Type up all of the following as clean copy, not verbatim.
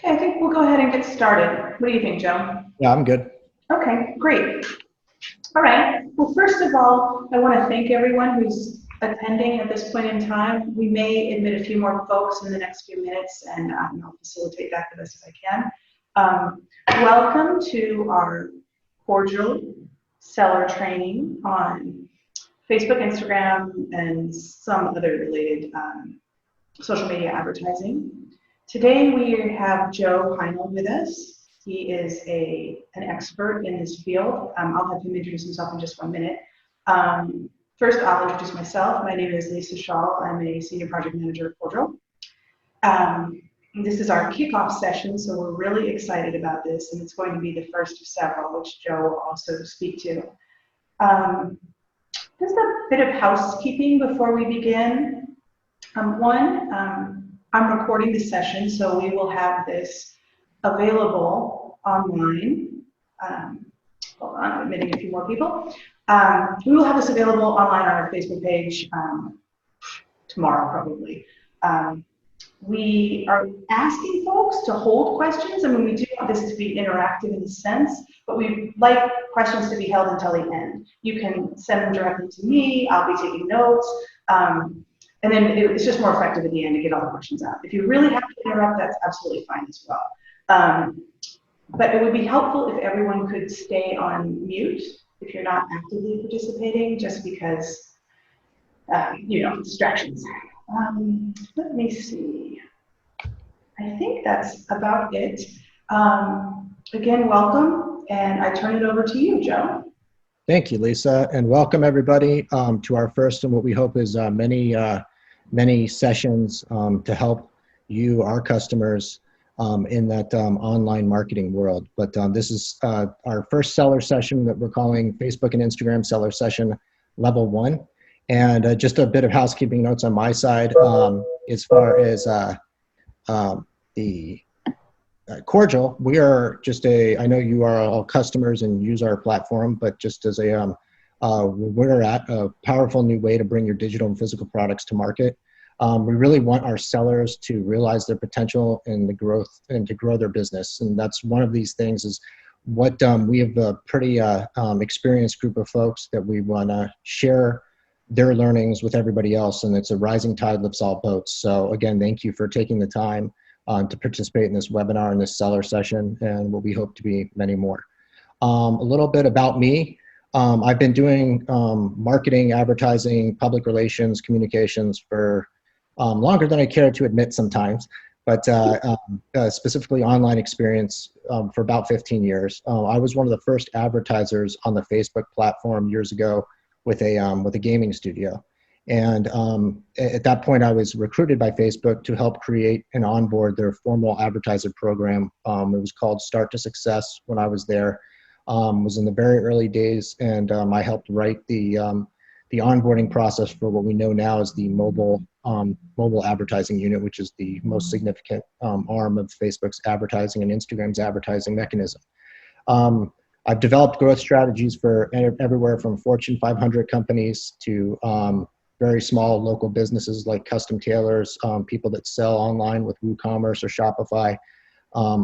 Okay, I think we'll go ahead and get started. What do you think, Joe? Yeah, I'm good. Okay, great. All right. Well, first of all, I want to thank everyone who's attending at this point in time. We may admit a few more folks in the next few minutes, and I'll facilitate that the best as I can. Welcome to our Corjl seller training on Facebook, Instagram, and some other related social media advertising. Today we have Joe Heinel with us. He is an expert in this field. I'll have him introduce himself in just 1 minute. First, I'll introduce myself. My name is Lisa Shaw. I'm a senior project manager at Corjl. This is our kickoff session, so we're really excited about this, and it's going to be the first of several, which Joe will also speak to. Just a bit of housekeeping before we begin. I'm recording the session, so we will have this available online. Hold on, I'm admitting a few more people. We will have this available online on our Facebook page tomorrow, probably. We are asking folks to hold questions. I mean, we do want this to be interactive in a sense, but we'd like questions to be held until the end. You can send them directly to me. I'll be taking notes. And then it's just more effective at the end to get all the questions out. If you really have to interrupt, that's absolutely fine as well. But it would be helpful if everyone could stay on mute if you're not actively participating, just because, distractions. Let me see. I think that's about it. Again, welcome, and I turn it over to you, Joe. Thank you, Lisa, and welcome everybody to our first and what we hope is many sessions to help you, our customers, in that online marketing world. But this is our first seller session that we're calling Facebook and Instagram Seller Session Level 1. And just a bit of housekeeping notes on my side as far as the Corjl. We are just I know you are all customers and use our platform, but just as we're at a powerful new way to bring your digital and physical products to market. We really want our sellers to realize their potential and the growth and to grow their business. And that's one of these things is what we have a pretty experienced group of folks that we want to share their learnings with everybody else. And it's a rising tide lifts all boats. So again, thank you for taking the time to participate in this webinar and this seller session and what we hope to be many more. A little bit about me. I've been doing marketing, advertising, public relations, communications for longer than I care to admit sometimes, but specifically online experience for about 15 years. I was one of the first advertisers on the Facebook platform years ago with a gaming studio. And at that point, I was recruited by Facebook to help create and onboard their formal advertiser program. It was called Start to Success when I was there. Was in the very early days, and I helped write the onboarding process for what we know now as the mobile advertising unit, which is the most significant arm of Facebook's advertising and Instagram's advertising mechanism. I've developed growth strategies for everywhere from Fortune 500 companies to very small local businesses like custom tailors, people that sell online with WooCommerce or Shopify,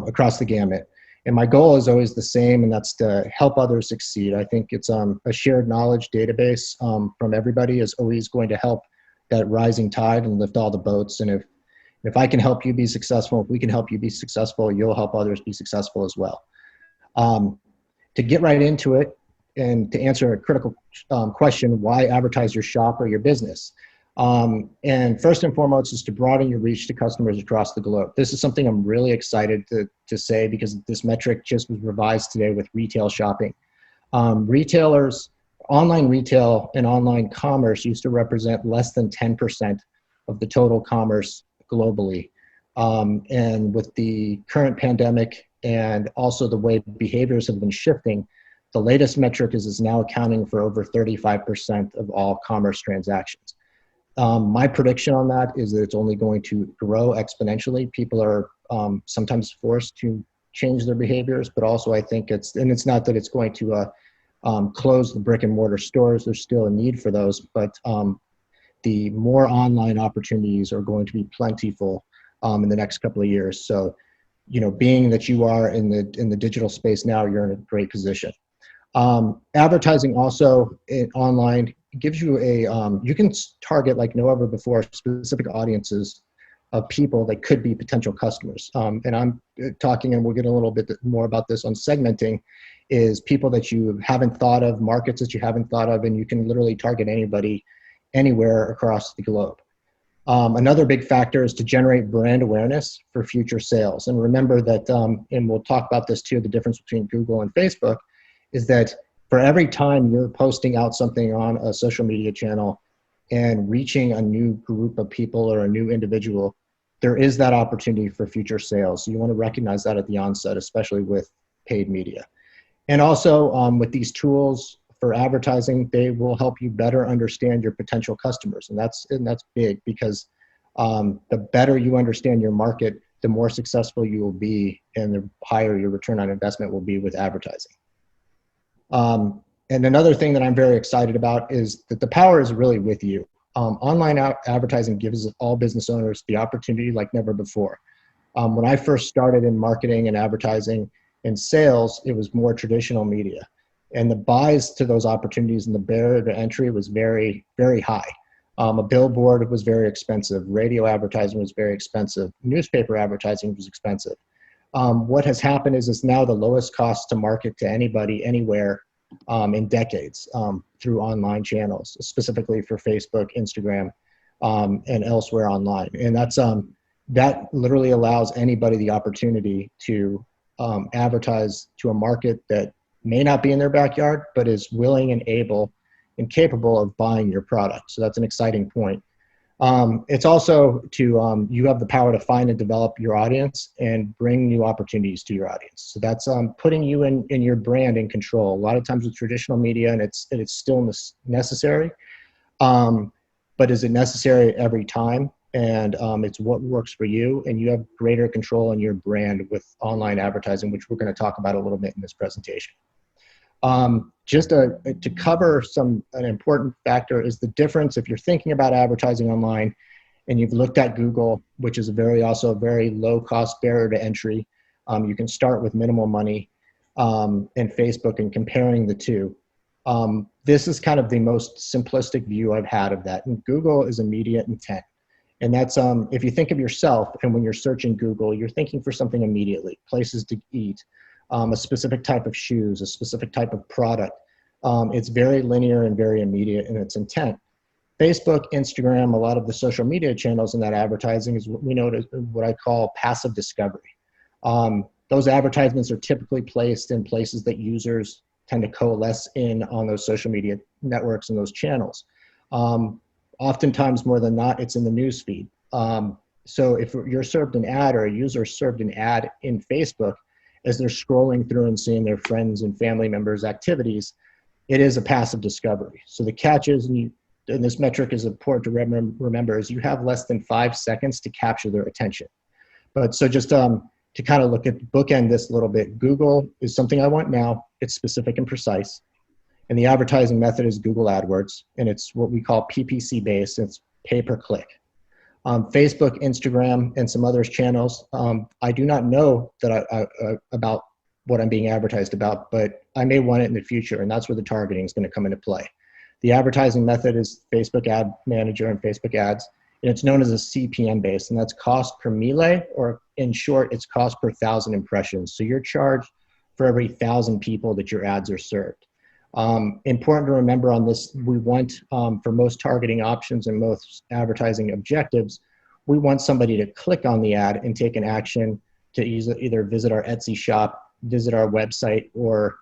across the gamut. And my goal is always the same, and that's to help others succeed. I think it's a shared knowledge database from everybody is always going to help that rising tide and lift all the boats. And if I can help you be successful, if we can help you be successful, you'll help others be successful as well. To get right into it and to answer a critical question, why advertisers shop or your business? And first and foremost is to broaden your reach to customers across the globe. This is something I'm really excited to say because this metric just was revised today with retail shopping. Retailers, online retail and online commerce used to represent less than 10% of the total commerce globally. And with the current pandemic and also the way behaviors have been shifting, the latest metric is now accounting for over 35% of all commerce transactions. My prediction on that is that it's only going to grow exponentially. People are sometimes forced to change their behaviors, but also I think it's not that it's going to close the brick and mortar stores. There's still a need for those, but the more online opportunities are going to be plentiful in the next couple of years. So being that you are in the digital space now, you're in a great position. Advertising also online gives you you can target like no ever before specific audiences of people that could be potential customers. And I'm talking, and we'll get a little bit more about this on segmenting, is people that you haven't thought of, markets that you haven't thought of, and you can literally target anybody, anywhere across the globe. Another big factor is to generate brand awareness for future sales. And remember that, and we'll talk about this too, the difference between Google and Facebook, is that for every time you're posting out something on a social media channel and reaching a new group of people or a new individual, there is that opportunity for future sales. So you want to recognize that at the onset, especially with paid media. And also with these tools for advertising, they will help you better understand your potential customers. And that's big, because the better you understand your market, the more successful you will be and the higher your return on investment will be with advertising. And another thing that I'm very excited about is that the power is really with you. Online advertising gives all business owners the opportunity like never before. When I first started in marketing and advertising and sales, it was more traditional media. And the buys to those opportunities and the barrier to entry was very, very high. A billboard was very expensive. Radio advertising was very expensive. Newspaper advertising was expensive. What has happened is it's now the lowest cost to market to anybody, anywhere in decades through online channels, specifically for Facebook, Instagram, and elsewhere online. And that literally allows anybody the opportunity to advertise to a market that may not be in their backyard, but is willing and able and capable of buying your product. So that's an exciting point. It's also you have the power to find and develop your audience and bring new opportunities to your audience. So that's putting you in your brand in control. A lot of times with traditional media, and it's still necessary, but is it necessary every time? And it's what works for you, and you have greater control in your brand with online advertising, which we're going to talk about a little bit in this presentation. Just to cover an important factor is the difference if you're thinking about advertising online and you've looked at Google, which is also a very low cost barrier to entry. You can start with minimal money, and Facebook, and comparing the two. This is kind of the most simplistic view I've had of that. And Google is immediate intent. And that's, if you think of yourself and when you're searching Google, you're thinking for something immediately, places to eat, a specific type of shoes, a specific type of product. It's very linear and very immediate in its intent. Facebook, Instagram, a lot of the social media channels in that advertising is what we know what I call passive discovery. Those advertisements are typically placed in places that users tend to coalesce in on those social media networks and those channels. Oftentimes, more than not, it's in the news feed. So if you're served an ad, or a user is served an ad in Facebook, as they're scrolling through and seeing their friends and family members' activities, it is a passive discovery. So the catch is, and this metric is important to remember, is you have less than 5 seconds to capture their attention. But so just to kind of bookend this a little bit, Google is something I want now. It's specific and precise. And the advertising method is Google AdWords, and it's what we call PPC based. It's pay per click. Facebook, Instagram, and some other channels, I do not know about what I'm being advertised about, but I may want it in the future, and that's where the targeting is going to come into play. The advertising method is Facebook Ad Manager and Facebook Ads, and it's known as a CPM base, and that's cost per mille, or in short, it's cost per 1,000 impressions. So you're charged for every 1,000 people that your ads are served. Important to remember on this, we want, for most targeting options and most advertising objectives, we want somebody to click on the ad and take an action to either visit our Etsy shop, visit our website, or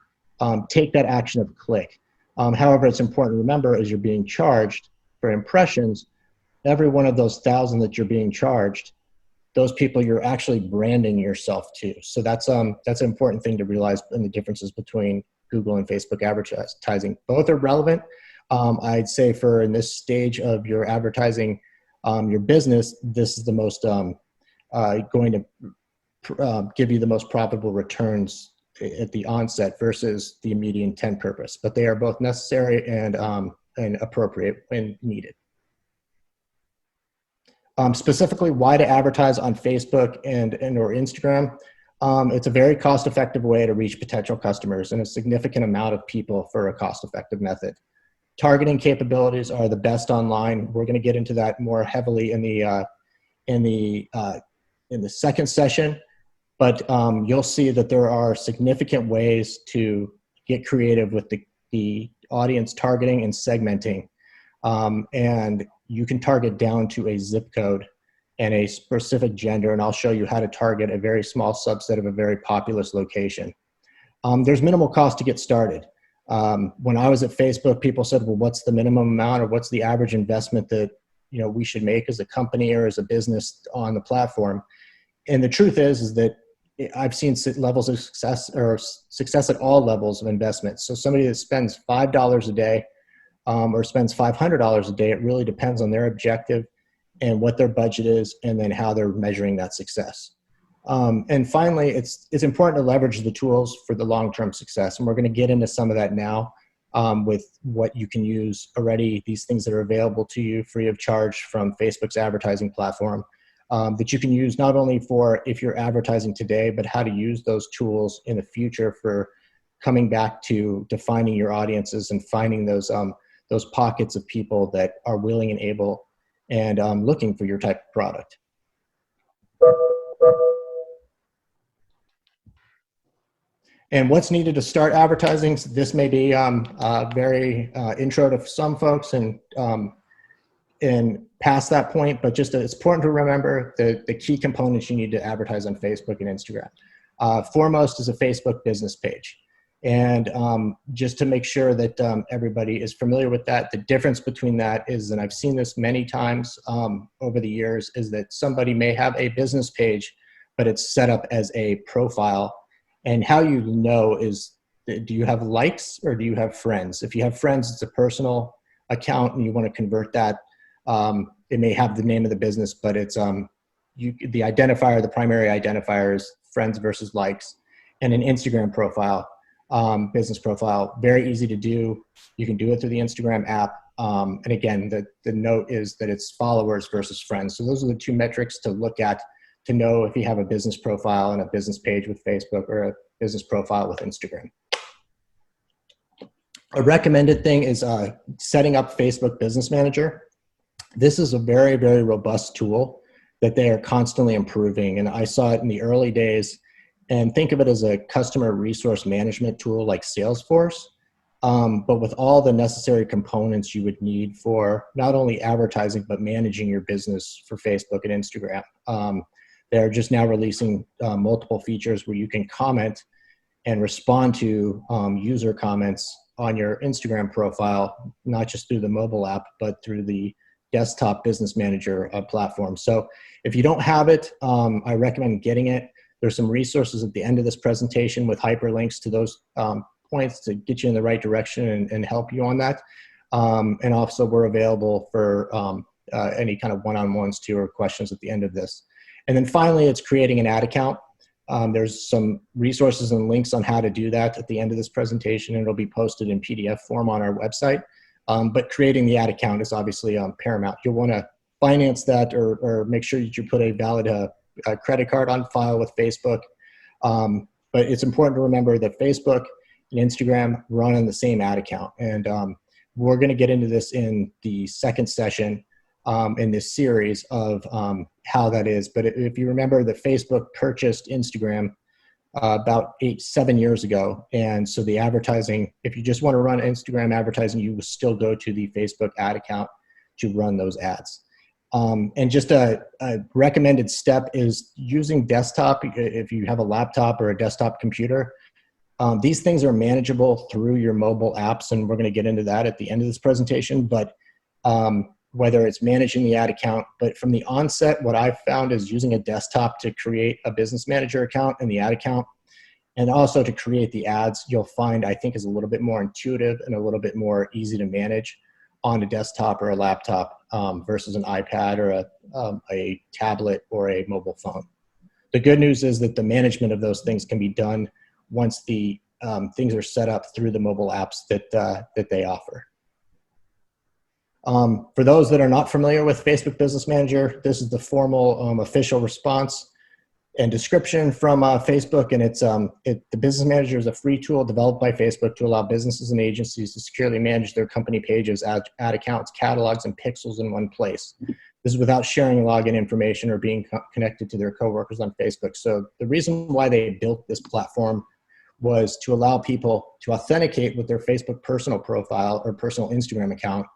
take that action of click. However, it's important to remember, as you're being charged for impressions, every one of those 1,000 that you're being charged, those people you're actually branding yourself to. So that's an important thing to realize in the differences between Google and Facebook advertising. Both are relevant. I'd say in this stage of your advertising, your business, this is the most going to give you the most profitable returns at the onset versus the immediate intent purpose. But they are both necessary and appropriate when needed. Specifically, why to advertise on Facebook and or Instagram. It's a very cost-effective way to reach potential customers and a significant amount of people for a cost-effective method. Targeting capabilities are the best online. We're going to get into that more heavily in the second session, but you'll see that there are significant ways to get creative with the audience targeting and segmenting. And you can target down to a zip code and a specific gender, and I'll show you how to target a very small subset of a very populous location. There's minimal cost to get started. When I was at Facebook, people said, well, what's the minimum amount or what's the average investment that we should make as a company or as a business on the platform? And the truth is that I've seen levels of success or success at all levels of investment. So somebody that spends $5 a day or spends $500 a day, it really depends on their objective and what their budget is, and then how they're measuring that success. And finally, it's important to leverage the tools for the long-term success. And we're going to get into some of that now with what you can use already, these things that are available to you free of charge from Facebook's advertising platform that you can use not only for if you're advertising today, but how to use those tools in the future for coming back to defining your audiences and finding those pockets of people that are willing and able and looking for your type of product. And what's needed to start advertising? This may be very intro to some folks and past that point, but just it's important to remember the key components you need to advertise on Facebook and Instagram. Foremost is a Facebook business page. And just to make sure that everybody is familiar with that, the difference between that is, and I've seen this many times over the years, is that somebody may have a business page, but it's set up as a profile. And how you know is, do you have likes or do you have friends? If you have friends, it's a personal account and you want to convert that. It may have the name of the business, but it's the identifier, the primary identifier is friends versus likes. And an Instagram profile, business profile, very easy to do. You can do it through the Instagram app. And again, the note is that it's followers versus friends. So those are the two metrics to look at to know if you have a business profile and a business page with Facebook or a business profile with Instagram. A recommended thing is setting up Facebook Business Manager. This is a very, very robust tool that they are constantly improving. And I saw it in the early days. And think of it as a customer resource management tool like Salesforce, but with all the necessary components you would need for not only advertising, but managing your business for Facebook and Instagram. They're just now releasing multiple features where you can comment and respond to user comments on your Instagram profile, not just through the mobile app, but through the desktop business manager platform. So if you don't have it, I recommend getting it. There's some resources at the end of this presentation with hyperlinks to those points to get you in the right direction and help you on that. And also we're available for any kind of one-on-ones too, or questions at the end of this. And then finally, it's creating an ad account. There's some resources and links on how to do that at the end of this presentation, and it'll be posted in PDF form on our website. But creating the ad account is obviously paramount. You'll want to finance that or make sure that you put a valid credit card on file with Facebook. But it's important to remember that Facebook and Instagram run on the same ad account. And we're going to get into this in the second session in this series of how that is. But if you remember that Facebook purchased Instagram about 7 years ago. And so the advertising, if you just want to run Instagram advertising, you will still go to the Facebook ad account to run those ads. And just a recommended step is using desktop. If you have a laptop or a desktop computer, these things are manageable through your mobile apps. And we're going to get into that at the end of this presentation. But whether it's managing the ad account, but from the onset, what I've found is using a desktop to create a business manager account and the ad account, and also to create the ads, you'll find, I think, is a little bit more intuitive and a little bit more easy to manage on a desktop or a laptop versus an iPad or a tablet or a mobile phone. The good news is that the management of those things can be done once the things are set up through the mobile apps that they offer. For those that are not familiar with Facebook Business Manager, this is the formal official response. and description from Facebook, and the Business Manager is a free tool developed by Facebook to allow businesses and agencies to securely manage their company pages, ad accounts, catalogs, and pixels in one place. This is without sharing login information or being connected to their coworkers on Facebook. So the reason why they built this platform was to allow people to authenticate with their Facebook personal profile or personal Instagram account,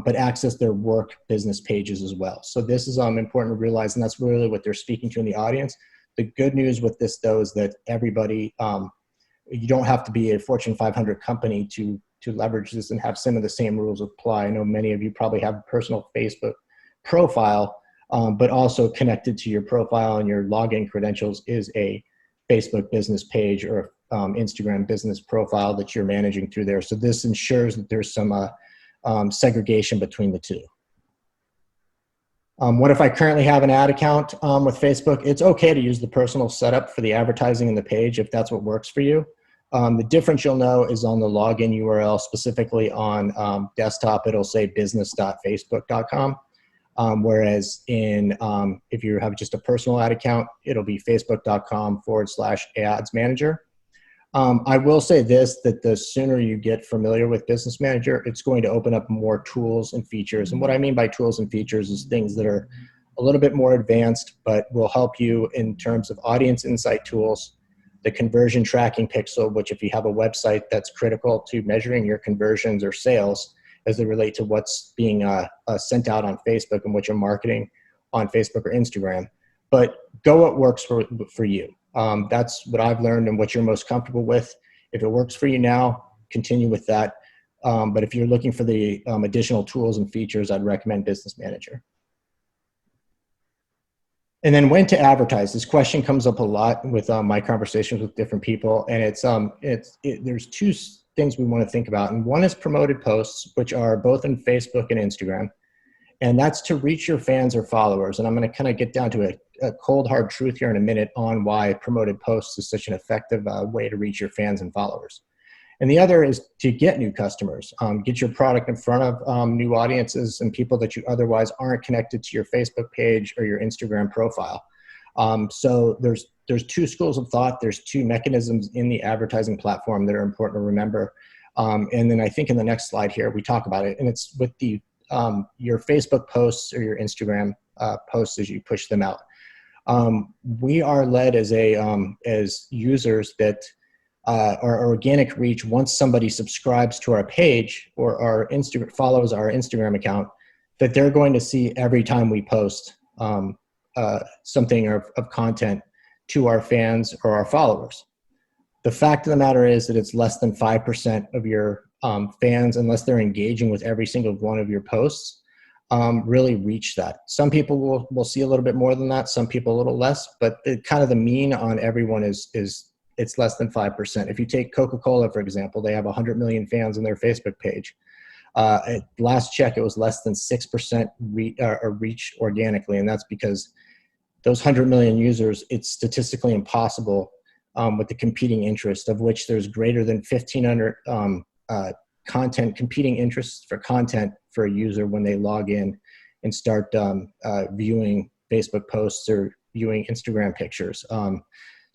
but access their work business pages as well. So this is important to realize, and that's really what they're speaking to in the audience. The good news with this, though, is that everybody, you don't have to be a Fortune 500 company to leverage this and have some of the same rules apply. I know many of you probably have a personal Facebook profile, but also connected to your profile and your login credentials is a Facebook business page or Instagram business profile that you're managing through there. So this ensures that there's some segregation between the two. What if I currently have an ad account with Facebook? It's okay to use the personal setup for the advertising in the page if that's what works for you. The difference you'll know is on the login URL, specifically on desktop, it'll say business.facebook.com. Whereas if you have just a personal ad account, it'll be facebook.com/ads manager. I will say this, that the sooner you get familiar with Business Manager, it's going to open up more tools and features. And what I mean by tools and features is things that are a little bit more advanced, but will help you in terms of audience insight tools, the conversion tracking pixel, which if you have a website that's critical to measuring your conversions or sales as they relate to what's being sent out on Facebook and what you're marketing on Facebook or Instagram. But go what works for you. That's what I've learned and what you're most comfortable with. If it works for you now, continue with that. But if you're looking for the additional tools and features, I'd recommend Business Manager. And then when to advertise. This question comes up a lot with my conversations with different people, and there's two things we want to think about. And one is promoted posts, which are both in Facebook and Instagram. And that's to reach your fans or followers. And I'm going to kind of get down to a cold, hard truth here in a minute on why promoted posts is such an effective way to reach your fans and followers. And the other is to get new customers, get your product in front of new audiences and people that you otherwise aren't connected to your Facebook page or your Instagram profile. So there's two schools of thought. There's two mechanisms in the advertising platform that are important to remember. And then I think in the next slide here, we talk about it, and it's with the your Facebook posts or your Instagram posts as you push them out. We are led as users that our organic reach, once somebody subscribes to our page or follows our Instagram account, that they're going to see every time we post something of content to our fans or our followers. The fact of the matter is that it's less than 5% of your fans, unless they're engaging with every single one of your posts, really reach that. Some people will see a little bit more than that, some people a little less, but kind of the mean on everyone is it's less than 5%. If you take Coca-Cola, for example, they have 100 million fans on their Facebook page. At last check, it was less than 6% reached organically, and that's because those 100 million users, it's statistically impossible with the competing interest, of which there's greater than 1,500 competing interests for content for a user when they log in and start viewing Facebook posts or viewing Instagram pictures.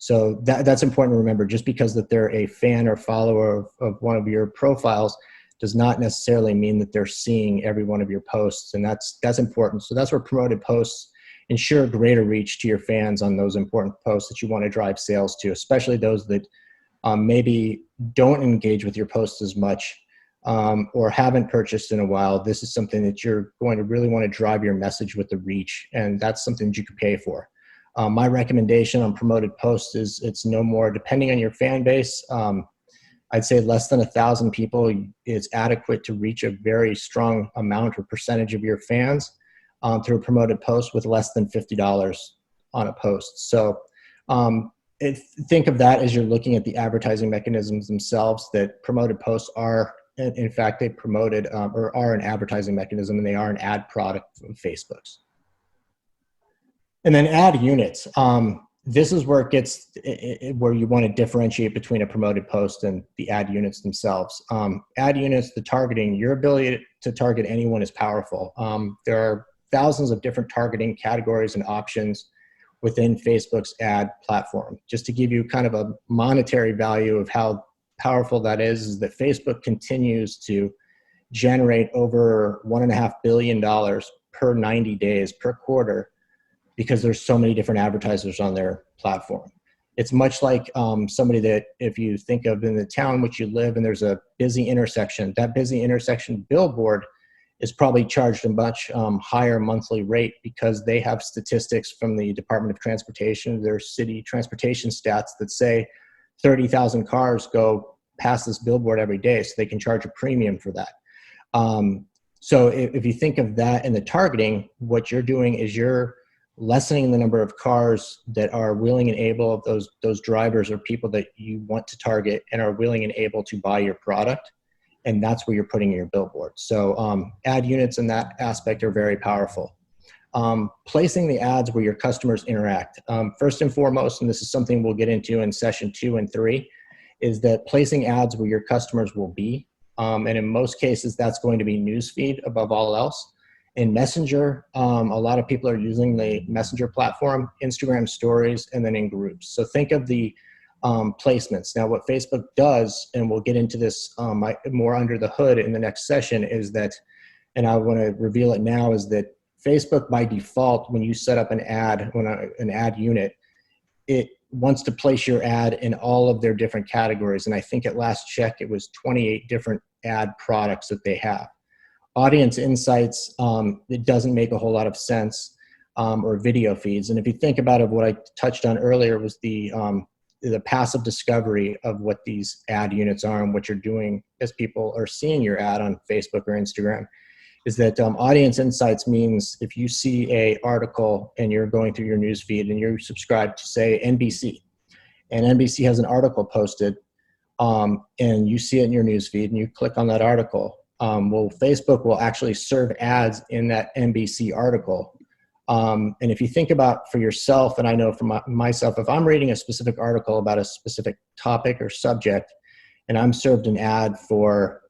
So that's important to remember. Just because that they're a fan or follower of one of your profiles does not necessarily mean that they're seeing every one of your posts, and that's important. So that's where promoted posts ensure greater reach to your fans on those important posts that you want to drive sales to, especially those that maybe don't engage with your posts as much or haven't purchased in a while. This is something that you're going to really want to drive your message with the reach, and that's something that you can pay for. My recommendation on promoted posts is it's no more, depending on your fan base, I'd say less than 1,000 people is adequate to reach a very strong amount or percentage of your fans through a promoted post with less than $50 on a post. So think of that as you're looking at the advertising mechanisms themselves, that promoted posts are, in fact, they promoted or are an advertising mechanism, and they are an ad product of Facebook's. And then ad units. This is where it gets, where you want to differentiate between a promoted post and the ad units themselves. Ad units, the targeting, your ability to target anyone is powerful. There are thousands of different targeting categories and options within Facebook's ad platform. Just to give you kind of a monetary value of how powerful that is that Facebook continues to generate over $1.5 billion per 90 days per quarter because there's so many different advertisers on their platform. It's much like somebody that if you think of in the town in which you live and there's a busy intersection, that busy intersection billboard is probably charged a much higher monthly rate because they have statistics from the Department of Transportation, their city transportation stats that say 30,000 cars go past this billboard every day, so they can charge a premium for that. So if you think of that in the targeting, what you're doing is you're lessening the number of cars that are willing and able of those drivers or people that you want to target and are willing and able to buy your product. And that's where you're putting your billboard. So ad units in that aspect are very powerful. Placing the ads where your customers interact. First and foremost, and this is something we'll get into in session 2 and 3, is that placing ads where your customers will be. And in most cases, that's going to be newsfeed above all else. In Messenger, a lot of people are using the Messenger platform, Instagram stories, and then in groups. So think of the placements. Now, what Facebook does, and we'll get into this more under the hood in the next session, is that, and I want to reveal it now, is that Facebook by default, when you set up an ad, an ad unit, it wants to place your ad in all of their different categories. And I think at last check, it was 28 different ad products that they have. Audience insights, it doesn't make a whole lot of sense, or video feeds. And if you think about it, what I touched on earlier was the passive discovery of what these ad units are and what you're doing as people are seeing your ad on Facebook or Instagram, is that audience insights means if you see a article and you're going through your news feed and you're subscribed to, say, NBC, and NBC has an article posted, and you see it in your news feed and you click on that article, well, Facebook will actually serve ads in that NBC article. And if you think about for yourself, and I know for myself, if I'm reading a specific article about a specific topic or subject, and I'm served an ad for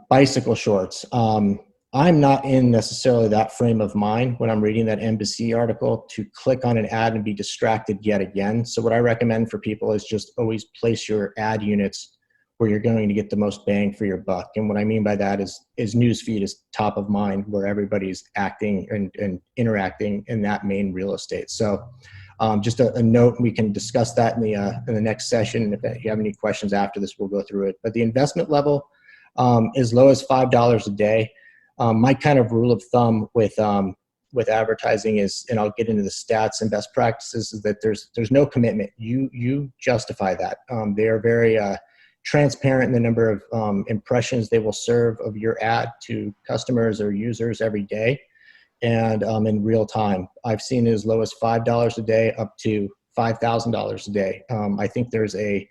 bicycle shorts, I'm not in necessarily that frame of mind when I'm reading that NBC article to click on an ad and be distracted yet again. So what I recommend for people is just always place your ad units where you're going to get the most bang for your buck. And what I mean by that is newsfeed is top of mind where everybody's acting and interacting in that main real estate. So just a note, we can discuss that in the next session. If you have any questions after this, we'll go through it. But the investment level, as low as $5 a day. My kind of rule of thumb with advertising is, and I'll get into the stats and best practices, is that there's no commitment. You justify that. They are very transparent in the number of impressions they will serve of your ad to customers or users every day, and in real time. I've seen as low as $5 a day up to $5,000 a day. I think there's a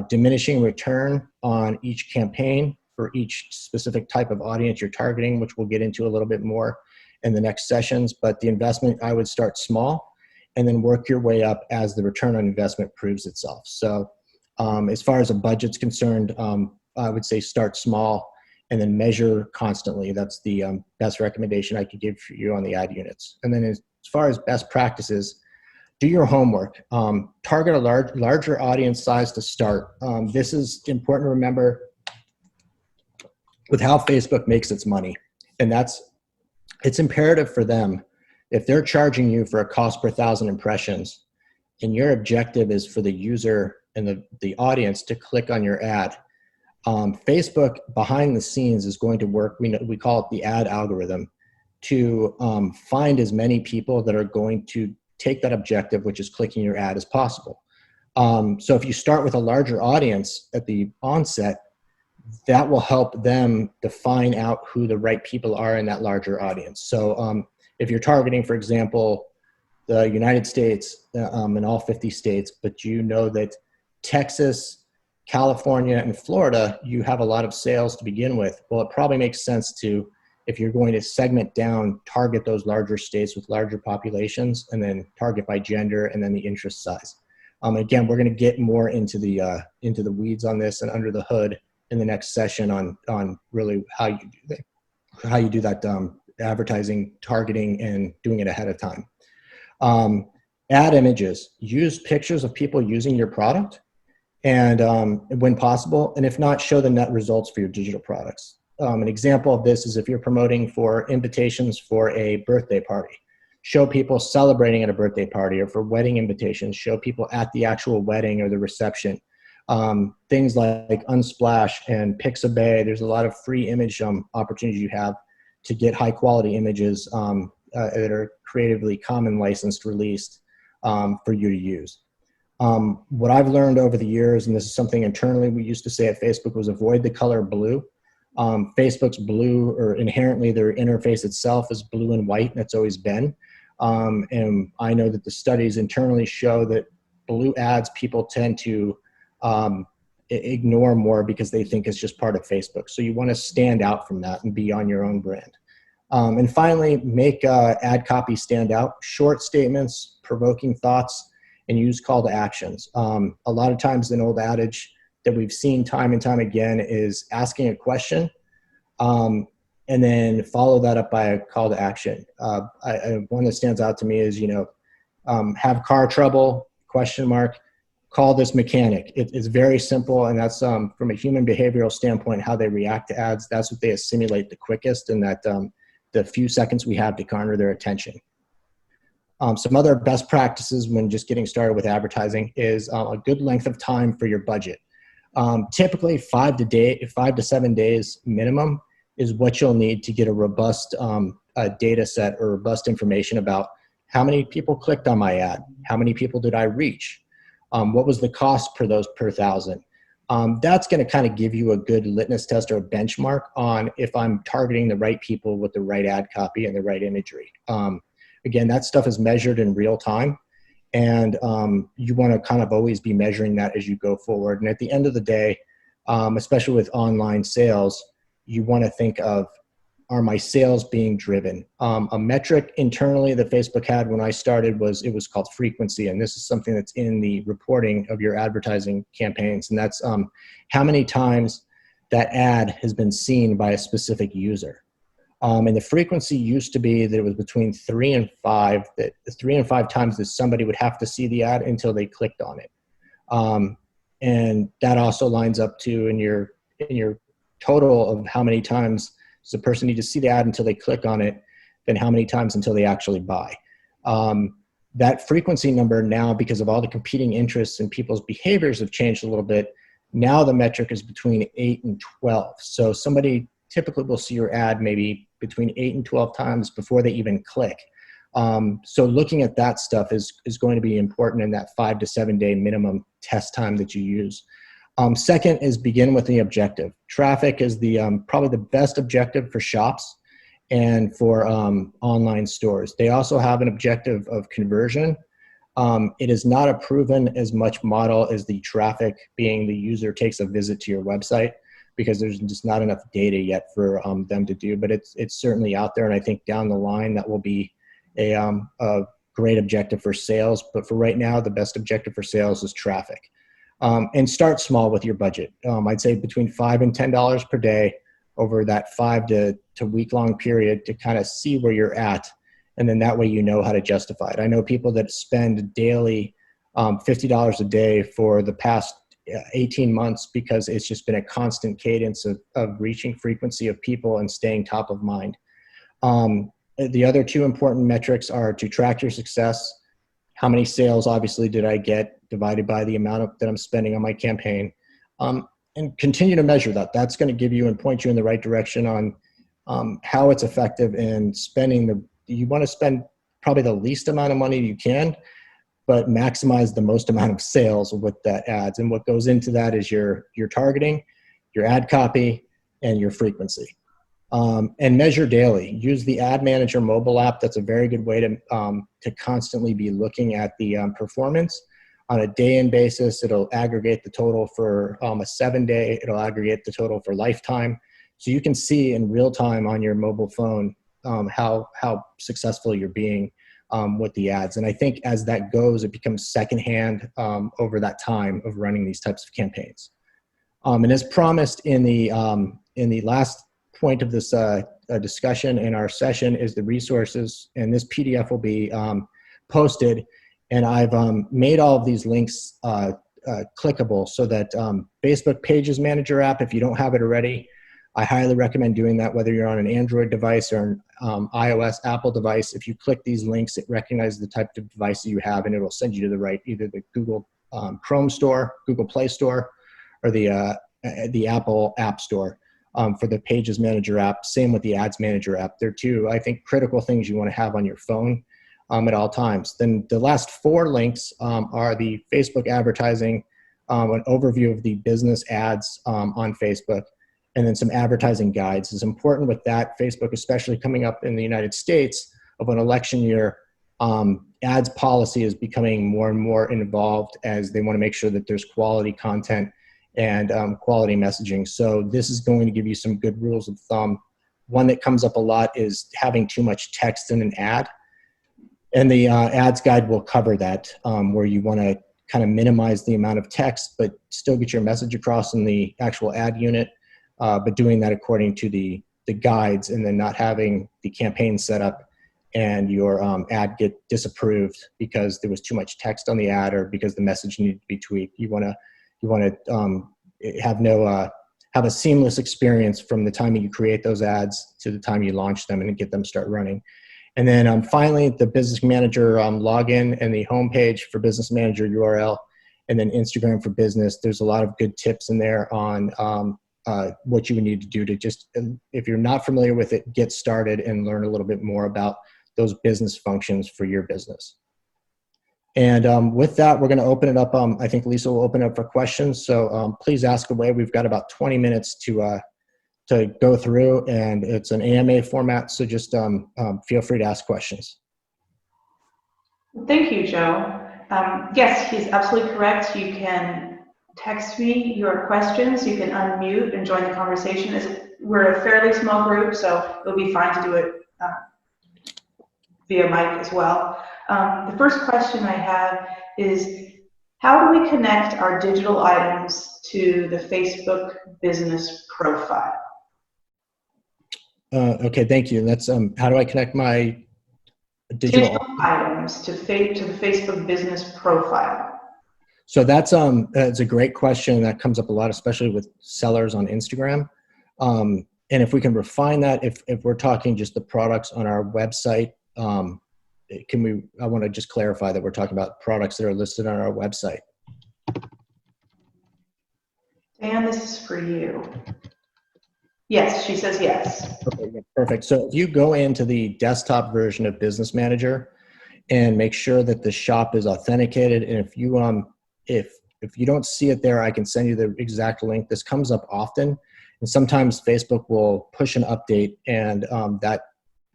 diminishing return on each campaign for each specific type of audience you're targeting, which we'll get into a little bit more in the next sessions. But the investment, I would start small and then work your way up as the return on investment proves itself. So as far as a budget's concerned, I would say start small and then measure constantly. That's the best recommendation I could give for you on the ad units. And then as far as best practices, do your homework. Target a larger audience size to start. This is important to remember with how Facebook makes its money. And it's imperative for them, if they're charging you for a cost per 1,000 impressions, and your objective is for the user and the audience to click on your ad, Facebook behind the scenes is going to work, we call it the ad algorithm, to find as many people that are going to take that objective, which is clicking your ad, as possible. So if you start with a larger audience at the onset, that will help them define out who the right people are in that larger audience. So if you're targeting, for example, the United States and all 50 states, but you know that Texas, California, and Florida, you have a lot of sales to begin with, well, it probably makes sense to, if you're going to segment down, target those larger states with larger populations, and then target by gender and then the interest size. Again, we're going to get more into the weeds on this and under the hood in the next session on really how you do that advertising, targeting, and doing it ahead of time. Add images, use pictures of people using your product, and when possible, and if not, show the net results for your digital products. An example of this is if you're promoting for invitations for a birthday party, show people celebrating at a birthday party, or for wedding invitations, show people at the actual wedding or the reception. Things like Unsplash and Pixabay, there's a lot of free image opportunities you have to get high quality images that are creatively common licensed released for you to use. What I've learned over the years, and this is something internally we used to say at Facebook, was avoid the color blue. Facebook's blue, or inherently their interface itself, is blue and white, and it's always been. And I know that the studies internally show that blue ads people tend to ignore more because they think it's just part of Facebook. So you want to stand out from that and be on your own brand. And finally, make ad copy stand out. Short statements, provoking thoughts, and use call to actions. A lot of times an old adage that we've seen time and time again is asking a question and then follow that up by a call to action. One that stands out to me is, have car trouble, ? Call this mechanic. It's very simple, and that's from a human behavioral standpoint, how they react to ads. That's what they assimilate the quickest, and that the few seconds we have to garner their attention. Some other best practices when just getting started with advertising is a good length of time for your budget. Typically 5 to 7 days minimum is what you'll need to get a robust data set or robust information about how many people clicked on my ad, how many people did I reach, what was the cost per 1,000. That's going to kind of give you a good litmus test or a benchmark on if I'm targeting the right people with the right ad copy and the right imagery. Again, that stuff is measured in real time, and you want to kind of always be measuring that as you go forward. And at the end of the day, especially with online sales, you want to think of, are my sales being driven? A metric internally that Facebook had when I started was called frequency, and this is something that's in the reporting of your advertising campaigns, and that's how many times that ad has been seen by a specific user. And the frequency used to be that it was between 3 and 5, that 3 and 5 times that somebody would have to see the ad until they clicked on it. And that also lines up to in your total of how many times does the person need to see the ad until they click on it, then how many times until they actually buy. That frequency number now, because of all the competing interests and people's behaviors have changed a little bit, now the metric is between 8 and 12. So somebody typically will see your ad maybe between 8 and 12 times before they even click. So looking at that stuff is going to be important in that 5 to 7 day minimum test time that you use. Second is begin with the objective. Traffic is the probably the best objective for shops and for online stores. They also have an objective of conversion. It is not a proven as much model as the traffic, being the user takes a visit to your website, because there's just not enough data yet for them to do, but it's certainly out there. And I think down the line that will be a great objective for sales. But for right now, the best objective for sales is traffic. And start small with your budget. I'd say between $5 and $10 per day over that 5 to week-long period to kind of see where you're at. And then that way you know how to justify it. I know people that spend daily $50 a day for the past 18 months because it's just been a constant cadence of reaching frequency of people and staying top of mind. The other two important metrics are to track your success. How many sales obviously did I get divided by the amount that I'm spending on my campaign, and continue to measure that. That's going to give you and point you in the right direction on how it's effective in spending you want to spend probably the least amount of money you can, but maximize the most amount of sales with that ads. And what goes into that is your targeting, your ad copy, and your frequency. And measure daily. Use the Ad Manager mobile app. That's a very good way to constantly be looking at the performance. On a day-in basis, it'll aggregate the total for a 7-day. It'll aggregate the total for lifetime. So you can see in real time on your mobile phone how successful you're being with the ads. And I think as that goes, it becomes secondhand over that time of running these types of campaigns. And as promised in the last point of this discussion in our session is the resources, and this PDF will be posted, and I've made all of these links clickable so that Facebook Pages Manager app, if you don't have it already, I highly recommend doing that, whether you're on an Android device or an iOS, Apple device. If you click these links, it recognizes the type of device that you have, and it will send you to the right, either the Google Chrome Store, Google Play Store, or the Apple App Store for the Pages Manager app. Same with the Ads Manager app. They're two, I think, critical things you want to have on your phone at all times. Then the last 4 links are the Facebook advertising, an overview of the business ads on Facebook, and then some advertising guides. It's important with that, Facebook, especially coming up in the United States of an election year, ads policy is becoming more and more involved as they want to make sure that there's quality content and quality messaging. So this is going to give you some good rules of thumb. One that comes up a lot is having too much text in an ad. And the ads guide will cover that, where you want to kind of minimize the amount of text, but still get your message across in the actual ad unit, but doing that according to the guides, and then not having the campaign set up and your ad get disapproved because there was too much text on the ad or because the message needed to be tweaked. You want to have a seamless experience from the time you create those ads to the time you launch them and get them start running. And then finally, the Business Manager login and the homepage for Business Manager URL, and then Instagram for Business. There's a lot of good tips in there on what you would need to do to just, if you're not familiar with it, get started and learn a little bit more about those business functions for your business. And with that, we're going to open it up. I think Lisa will open it up for questions. So please ask away. We've got about 20 minutes to go through, and it's an AMA format. So just feel free to ask questions. Thank you, Joe. Yes, he's absolutely correct. You can text me your questions. You can unmute and join the conversation. We're a fairly small group, so it'll be fine to do it via mic as well. The first question I have is, how do we connect our digital items to the Facebook business profile? Okay, thank you. That's how do I connect my digital items to the Facebook business profile? So that's a great question that comes up a lot, especially with sellers on Instagram. And if we can refine that, if we're talking just the products on our website, I want to just clarify that we're talking about products that are listed on our website. Dan, this is for you. Yes, she says yes. Okay, yeah, perfect. So if you go into the desktop version of Business Manager and make sure that the shop is authenticated, and if you don't see it there, I can send you the exact link. This comes up often, and sometimes Facebook will push an update, and that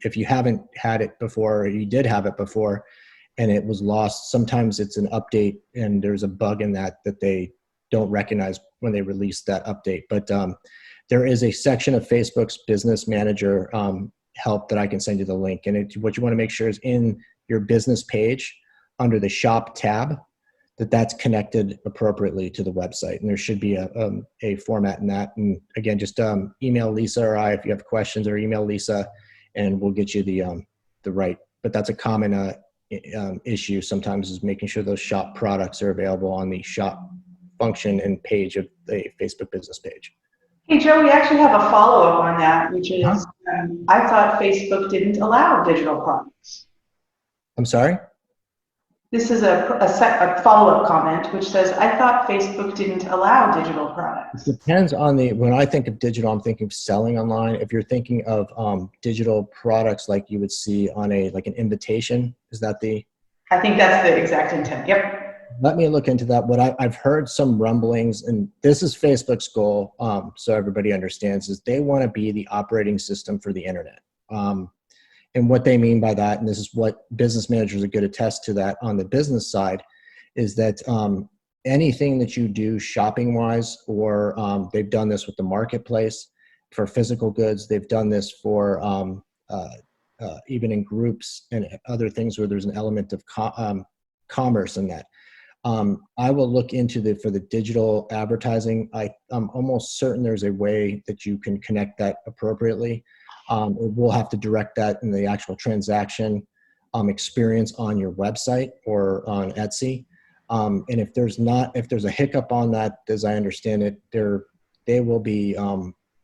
if you haven't had it before, or you did have it before, and it was lost, sometimes it's an update, and there's a bug in that they don't recognize when they release that update. But there is a section of Facebook's Business Manager help that I can send you the link. And what you want to make sure is in your business page, under the shop tab, that's connected appropriately to the website. And there should be a format in that. And again, just email Lisa or I if you have questions, or email Lisa, and we'll get you the right. But that's a common issue sometimes, is making sure those shop products are available on the shop function and page of the Facebook business page. Hey, Joe, we actually have a follow-up on that, which is, I thought Facebook didn't allow digital products. I'm sorry? This is a follow-up comment, which says, I thought Facebook didn't allow digital products. It depends on when I think of digital, I'm thinking of selling online. If you're thinking of digital products like you would see on like an invitation, is that I think that's the exact intent, yep. Let me look into that. What I've heard some rumblings, and this is Facebook's goal, so everybody understands, is they want to be the operating system for the internet. And what they mean by that, and this is what business managers are good to attest to that on the business side, is that anything that you do shopping-wise, or they've done this with the marketplace for physical goods, they've done this for even in groups and other things where there's an element of commerce in that. I will look into for the digital advertising. I'm almost certain there's a way that you can connect that appropriately. We'll have to direct that in the actual transaction experience on your website or on Etsy. And if there's a hiccup on that, as I understand it, they will be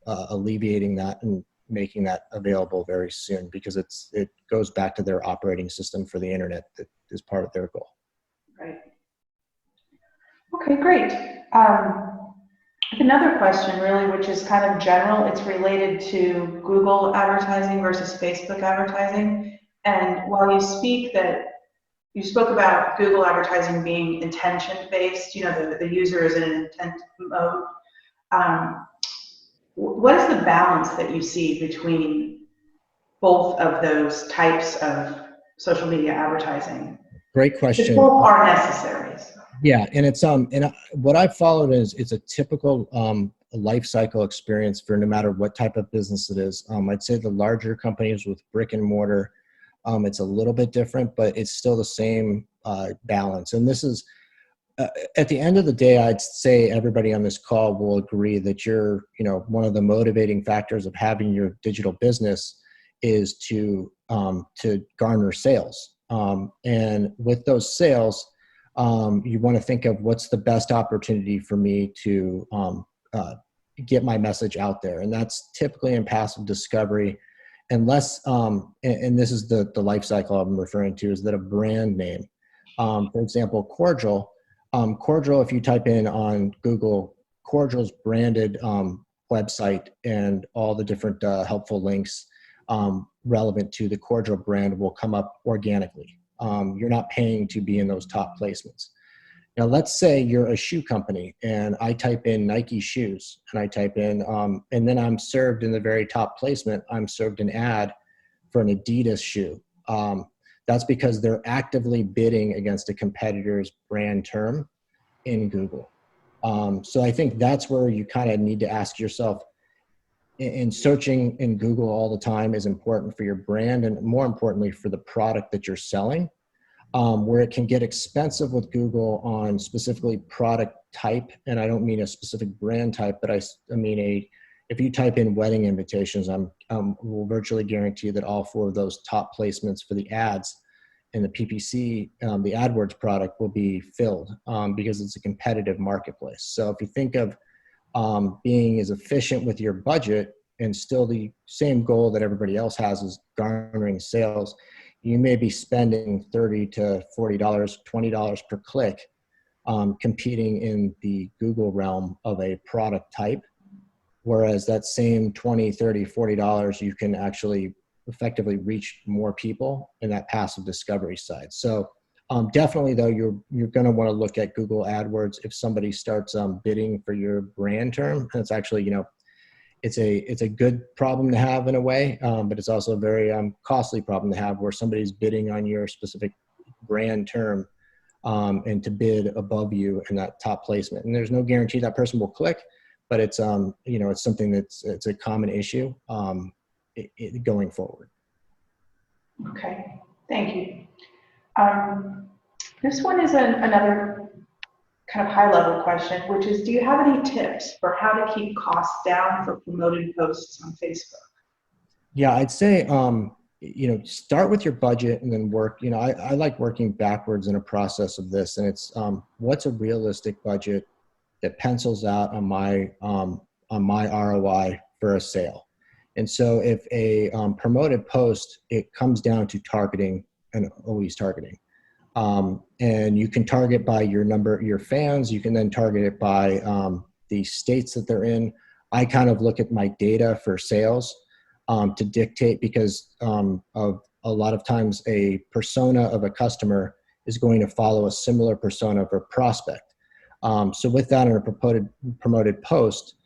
alleviating that and making that available very soon, because it goes back to their operating system for the internet that is part of their goal. Right. Okay, great. Another question really, which is kind of general, it's related to Google advertising versus Facebook advertising. And while you spoke about Google advertising being intention-based, the user is in an intent mode. What is the balance that you see between both of those types of social media advertising? Great question. Both are necessary. So. Yeah, and what I've followed is it's a typical life cycle experience for no matter what type of business it is. I'd say the larger companies with brick and mortar, it's a little bit different, but it's still the same balance. And this is, at the end of the day, I'd say everybody on this call will agree that one of the motivating factors of having your digital business is to garner sales. And with those sales, you want to think of what's the best opportunity for me to get my message out there. And that's typically in passive discovery, unless, and this is the life cycle I'm referring to, is that a brand name. For example, Corjl, if you type in on Google, Corjl's branded website and all the different helpful links relevant to the Corjl brand will come up organically. You're not paying to be in those top placements. Now, let's say you're a shoe company and I type in Nike shoes and I type in, and then I'm served in the very top placement, I'm served an ad for an Adidas shoe. That's because they're actively bidding against a competitor's brand term in Google. So I think that's where you kind of need to ask yourself, in searching in Google all the time is important for your brand and more importantly for the product that you're selling, where it can get expensive with Google on specifically product type. And I don't mean a specific brand type, but I mean if you type in wedding invitations, will virtually guarantee that all 4 of those top placements for the ads in the PPC, the AdWords product will be filled because it's a competitive marketplace. So if you think of being as efficient with your budget and still the same goal that everybody else has is garnering sales, you may be spending $30 to $40, $20 per click competing in the Google realm of a product type. Whereas that same $20, $30, $40, you can actually effectively reach more people in that passive discovery side. So definitely though, you're going to want to look at Google AdWords if somebody starts bidding for your brand term. And it's actually, it's a good problem to have in a way, but it's also a very costly problem to have where somebody's bidding on your specific brand term and to bid above you in that top placement. And there's no guarantee that person will click, but it's it's something it's a common issue going forward. Okay, thank you. This one is another kind of high-level question, which is, do you have any tips for how to keep costs down for promoted posts on Facebook? Yeah, I'd say, start with your budget and then work. I like working backwards in a process of this, and it's what's a realistic budget that pencils out on my ROI for a sale. And so if a promoted post, it comes down to targeting and always targeting. And you can target by your fans. You can then target it by the states that they're in. I kind of look at my data for sales to dictate, because of a lot of times a persona of a customer is going to follow a similar persona of a prospect. So with that, in a promoted post,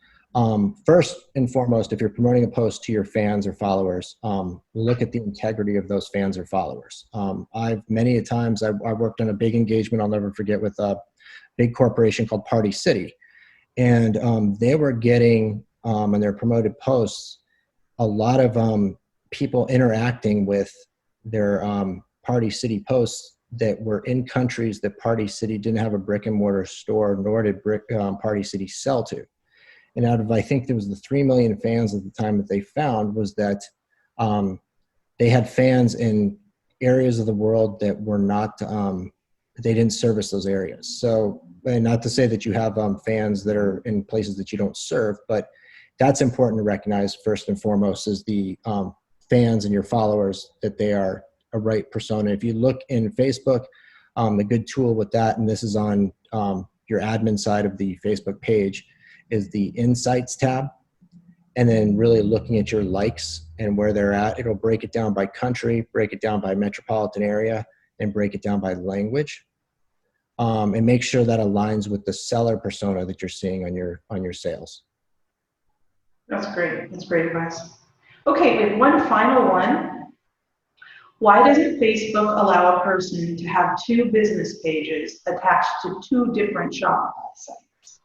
first and foremost, if you're promoting a post to your fans or followers, look at the integrity of those fans or followers. Many a times I worked on a big engagement I'll never forget with a big corporation called Party City. And they were getting, on their promoted posts, a lot of people interacting with their Party City posts that were in countries that Party City didn't have a brick and mortar store, nor did Party City sell to. And out of, I think there was the 3 million fans at the time that they found, was that they had fans in areas of the world that were not, they didn't service those areas. So, and not to say that you have fans that are in places that you don't serve, but that's important to recognize first and foremost is the fans and your followers, that they are a right persona. If you look in Facebook, a good tool with that, and this is on your admin side of the Facebook page, is the Insights tab. And then really looking at your likes and where they're at, it'll break it down by country, break it down by metropolitan area, and break it down by language. And make sure that aligns with the seller persona that you're seeing on your sales. That's great. That's great advice. Okay, we have one final one. Why doesn't Facebook allow a person to have two business pages attached to two different Shopify sites?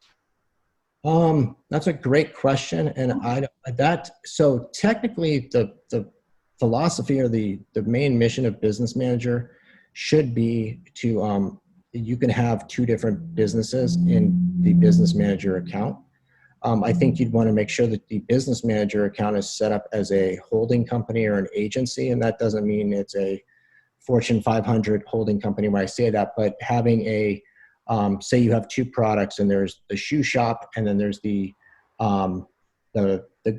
That's a great question. And so technically the philosophy or the main mission of Business Manager should be to, you can have two different businesses in the Business Manager account. I think you'd want to make sure that the Business Manager account is set up as a holding company or an agency. And that doesn't mean it's a Fortune 500 holding company when I say that, but having a, say you have two products and there's the shoe shop and then there's the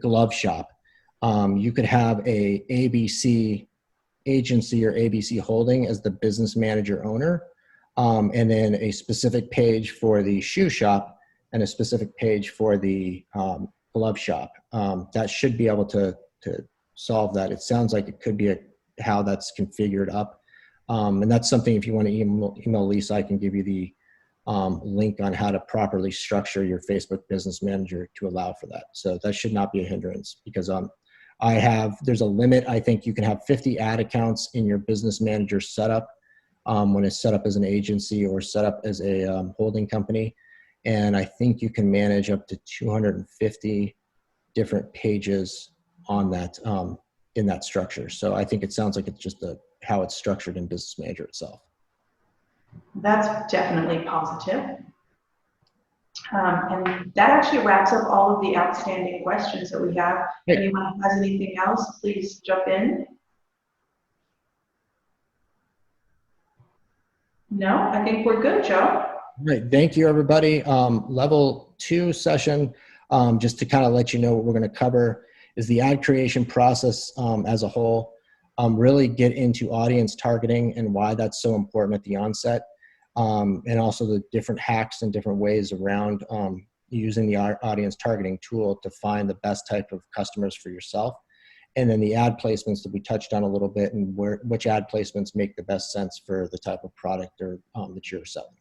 glove shop. You could have a ABC agency or ABC holding as the business manager owner, and then a specific page for the shoe shop and a specific page for the glove shop. That should be able to solve that. It sounds like it could be how that's configured up. And that's something, if you want to email Lisa, I can give you the link on how to properly structure your Facebook Business Manager to allow for that. So that should not be a hindrance, because there's a limit. I think you can have 50 ad accounts in your Business Manager setup when it's set up as an agency or set up as a holding company. And I think you can manage up to 250 different pages on that, in that structure. So I think it sounds like it's just how it's structured in Business Manager itself. That's definitely positive. And that actually wraps up all of the outstanding questions that we have. If anyone has anything else, please jump in. No, I think we're good, Joe. All right, thank you, everybody. Level 2 session, just to kind of let you know what we're going to cover, is the ad creation process as a whole. Really get into audience targeting and why that's so important at the onset, and also the different hacks and different ways around using the audience targeting tool to find the best type of customers for yourself. And then the ad placements that we touched on a little bit, and which ad placements make the best sense for the type of product or that you're selling.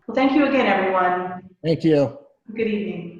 Well, thank you again, everyone. Thank you. Good evening.